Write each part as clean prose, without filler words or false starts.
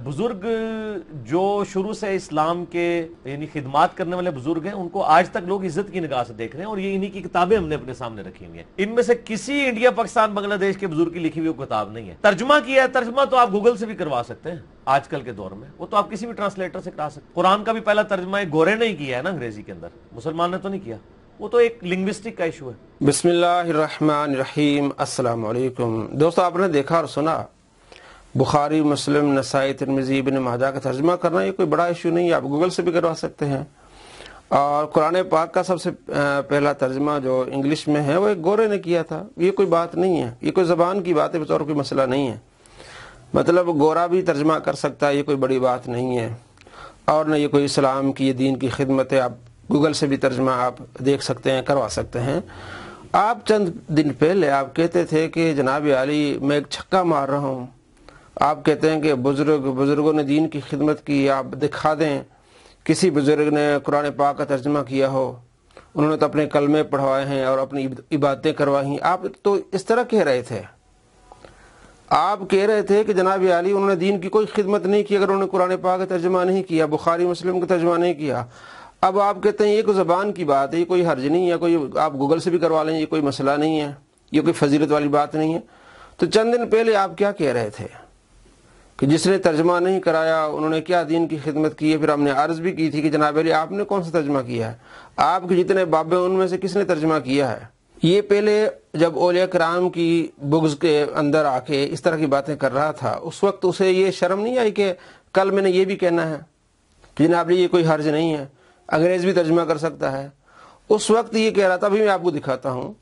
بزرگ جو شروع سے اسلام کے یعنی خدمات کرنے والے بزرگ ہیں، ان کو آج تک لوگ عزت کی نگاہ سے دیکھ رہے ہیں، اور یہ انہی کی کتابیں ہم نے اپنے سامنے رکھی ہوئی ہیں۔ ان میں سے کسی انڈیا پاکستان بنگلہ دیش کے بزرگ کی لکھی ہوئی کتاب نہیں ہے۔ ترجمہ کیا ہے، ترجمہ تو آپ گوگل سے بھی کروا سکتے ہیں آج کل کے دور میں، وہ تو آپ کسی بھی ٹرانسلیٹر سے کرا سکتے ہیں۔ قرآن کا بھی پہلا ترجمہ ایک گورے نے ہی کیا ہے نا انگریزی کے اندر، مسلمان نے تو نہیں کیا، وہ تو ایک لنگوسٹک کا ایشو ہے۔ بسم اللہ الرحمن الرحیم۔ السلام علیکم دوستو، آپ نے دیکھا اور سنا بخاری، مسلم، نسائی، ترمذی، ابن ماجہ کا ترجمہ کرنا یہ کوئی بڑا ایشو نہیں ہے، آپ گوگل سے بھی کروا سکتے ہیں۔ اور قرآن پاک کا سب سے پہلا ترجمہ جو انگلش میں ہے وہ ایک گورے نے کیا تھا، یہ کوئی بات نہیں ہے، یہ کوئی زبان کی بات ہے، بطور کوئی مسئلہ نہیں ہے۔ مطلب گورا بھی ترجمہ کر سکتا ہے، یہ کوئی بڑی بات نہیں ہے، اور نہ یہ کوئی اسلام کی، یہ دین کی خدمت ہے۔ آپ گوگل سے بھی ترجمہ آپ دیکھ سکتے ہیں، کروا سکتے ہیں۔ آپ چند دن پہلے آپ کہتے تھے کہ جناب علی میں ایک چھکا مار رہا ہوں، آپ کہتے ہیں کہ بزرگوں نے دین کی خدمت کی، آپ دکھا دیں کسی بزرگ نے قرآن پاک کا ترجمہ کیا ہو، انہوں نے تو اپنے کلمے پڑھوائے ہیں اور اپنی عبادتیں کروائی ہیں۔ آپ تو اس طرح کہہ رہے تھے، آپ کہہ رہے تھے کہ جناب علی انہوں نے دین کی کوئی خدمت نہیں کی اگر انہوں نے قرآن پاک کا ترجمہ نہیں کیا، بخاری مسلم کا ترجمہ نہیں کیا۔ اب آپ کہتے ہیں یہ کوئی زبان کی بات ہے، یہ کوئی حرج نہیں ہے، کوئی آپ گوگل سے بھی کروا لیں، یہ کوئی مسئلہ نہیں ہے، یہ کوئی فضیلت والی بات نہیں ہے۔ تو چند دن پہلے آپ کیا کہہ رہے تھے کہ جس نے ترجمہ نہیں کرایا انہوں نے کیا دین کی خدمت کی ہے؟ پھر ہم نے عرض بھی کی تھی کہ جناب علی آپ نے کون سا ترجمہ کیا ہے؟ آپ کے جتنے باب ہیں ان میں سے کس نے ترجمہ کیا ہے؟ یہ پہلے جب اولیاء کرام کی بغض کے اندر آ کے اس طرح کی باتیں کر رہا تھا، اس وقت اسے یہ شرم نہیں آئی کہ کل میں نے یہ بھی کہنا ہے کہ جناب علی یہ کوئی حرج نہیں ہے، انگریز بھی ترجمہ کر سکتا ہے؟ اس وقت یہ کہہ رہا تھا، ابھی میں آپ کو دکھاتا ہوں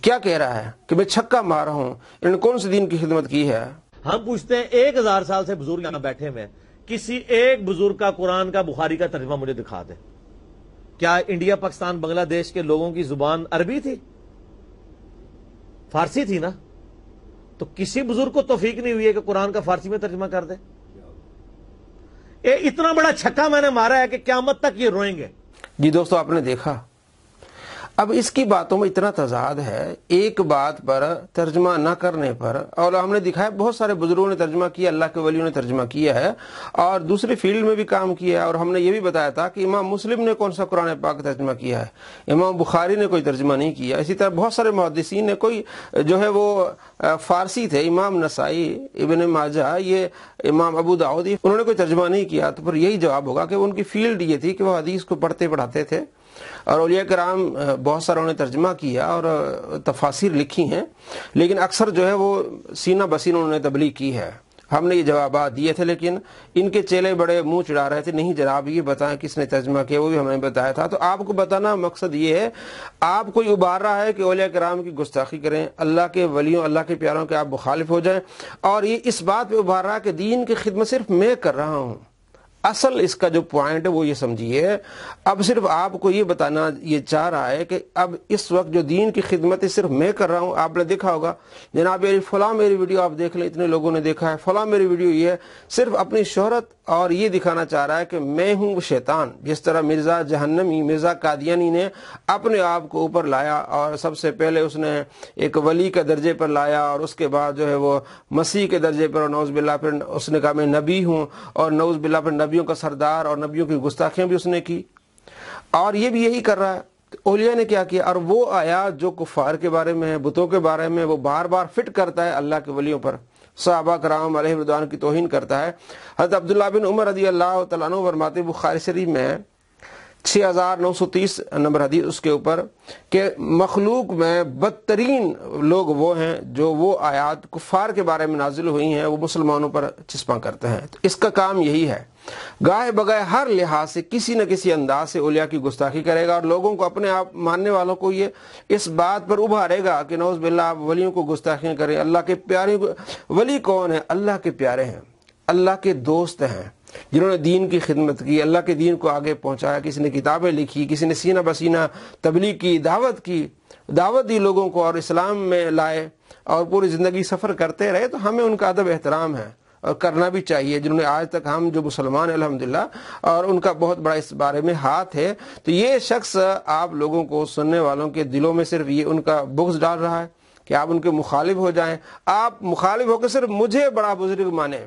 کیا کہہ رہا ہے کہ میں چھکا مار رہا ہوں، انہوں نے کون سی دین کی خدمت کی ہے؟ ہم پوچھتے ہیں 1000 سال سے بزرگ یہاں بیٹھے ہوئے ہیں، کسی ایک بزرگ کا قرآن کا، بخاری کا ترجمہ مجھے دکھا دے۔ کیا انڈیا پاکستان بنگلہ دیش کے لوگوں کی زبان عربی تھی؟ فارسی تھی نا؟ تو کسی بزرگ کو توفیق نہیں ہوئی ہے کہ قرآن کا فارسی میں ترجمہ کر دے؟ اتنا بڑا چھکا میں نے مارا ہے کہ قیامت تک یہ روئیں گے۔ جی دوستو، آپ نے دیکھا اب اس کی باتوں میں اتنا تضاد ہے، ایک بات پر ترجمہ نہ کرنے پر، اور ہم نے دکھایا بہت سارے بزرگوں نے ترجمہ کیا، اللہ کے ولیوں نے ترجمہ کیا ہے اور دوسری فیلڈ میں بھی کام کیا ہے، اور ہم نے یہ بھی بتایا تھا کہ امام مسلم نے کون سا قرآن پاک ترجمہ کیا ہے، امام بخاری نے کوئی ترجمہ نہیں کیا۔ اسی طرح بہت سارے محدثین نے، کوئی جو ہے وہ فارسی تھے، امام نسائی، ابن ماجہ، یہ امام ابو داؤد، انہوں نے کوئی ترجمہ نہیں کیا۔ تو پھر یہی جواب ہوگا کہ ان کی فیلڈ یہ تھی کہ وہ حدیث کو پڑھتے پڑھاتے تھے، اور اولیاء کرام بہت ساروں نے ترجمہ کیا اور تفاسیر لکھی ہیں، لیکن اکثر جو ہے وہ سینہ بسینہ انہوں نے تبلیغ کی ہے۔ ہم نے یہ جوابات دیے تھے، لیکن ان کے چیلے بڑے منہ چڑھا رہے تھے، نہیں جناب یہ بتائیں کس نے ترجمہ کیا، وہ بھی ہم نے بتایا تھا۔ تو آپ کو بتانا مقصد یہ ہے، آپ کوئی ابھار رہا ہے کہ اولیاء کرام کی گستاخی کریں، اللہ کے ولیوں، اللہ کے پیاروں کے آپ مخالف ہو جائیں، اور یہ اس بات پہ ابھار رہا ہے کہ دین کی خدمت صرف میں کر رہا ہوں۔ اصل اس کا جو پوائنٹ ہے وہ یہ سمجھیے، اب صرف آپ کو یہ بتانا یہ چاہ رہا ہے کہ اب اس وقت جو دین کی خدمت ہے صرف میں کر رہا ہوں۔ آپ نے دیکھا ہوگا جناب فلاں میری ویڈیو آپ دیکھ لیں، اتنے لوگوں نے دیکھا ہے، فلاں میری ویڈیو یہ ہے، صرف اپنی شہرت اور یہ دکھانا چاہ رہا ہے کہ میں ہوں وہ شیطان، جس طرح مرزا جہنمی، مرزا قادیانی نے اپنے آپ کو اوپر لایا، اور سب سے پہلے اس نے ایک ولی کے درجے پر لایا، اور اس کے بعد جو ہے وہ مسیح کے درجے پر، اور نعوذ باللہ پھر اس نے کہا میں نبی ہوں، اور نعوذ باللہ پھر نبیوں کا سردار، اور نبیوں کی گستاخیاں بھی اس نے کی، اور یہ بھی یہی کر رہا ہے۔ اولیاء نے کیا کیا، اور وہ آیات جو کفار کے بارے میں، بتوں کے بارے میں، وہ بار بار فٹ کرتا ہے اللہ کے ولیوں پر، صحابہ کرام علیہ رضوان کی توہین کرتا ہے۔ حضرت عبداللہ بن عمر رضی اللہ تعالیٰ عنہ فرماتے، بخاری شریف میں 6930 نمبر حدیث اس کے اوپر، کہ مخلوق میں بدترین لوگ وہ ہیں جو وہ آیات کفار کے بارے میں نازل ہوئی ہیں وہ مسلمانوں پر چسپاں کرتے ہیں۔ تو اس کا کام یہی ہے، گاہے بگاہے ہر لحاظ سے کسی نہ کسی انداز سے اولیاء کی گستاخی کرے گا، اور لوگوں کو، اپنے آپ ماننے والوں کو یہ اس بات پر ابھارے گا کہ نعوذ باللہ آپ ولیوں کو گستاخیاں کریں۔ اللہ کے پیارے ولی کون ہیں؟ اللہ کے پیارے ہیں، اللہ کے دوست ہیں، جنہوں نے دین کی خدمت کی، اللہ کے دین کو آگے پہنچایا، کسی نے کتابیں لکھی، کسی نے سینہ بسینہ تبلیغ کی، دعوت دی لوگوں کو، اور اسلام میں لائے، اور پوری زندگی سفر کرتے رہے۔ تو ہمیں ان کا ادب احترام ہے اور کرنا بھی چاہیے، جنہوں نے آج تک، ہم جو مسلمان ہیں الحمدللہ، اور ان کا بہت بڑا اس بارے میں ہاتھ ہے۔ تو یہ شخص آپ لوگوں کو، سننے والوں کے دلوں میں صرف یہ ان کا بغض ڈال رہا ہے کہ آپ ان کے مخالف ہو جائیں، آپ مخالف ہو کے صرف مجھے بڑا بزرگ مانیں،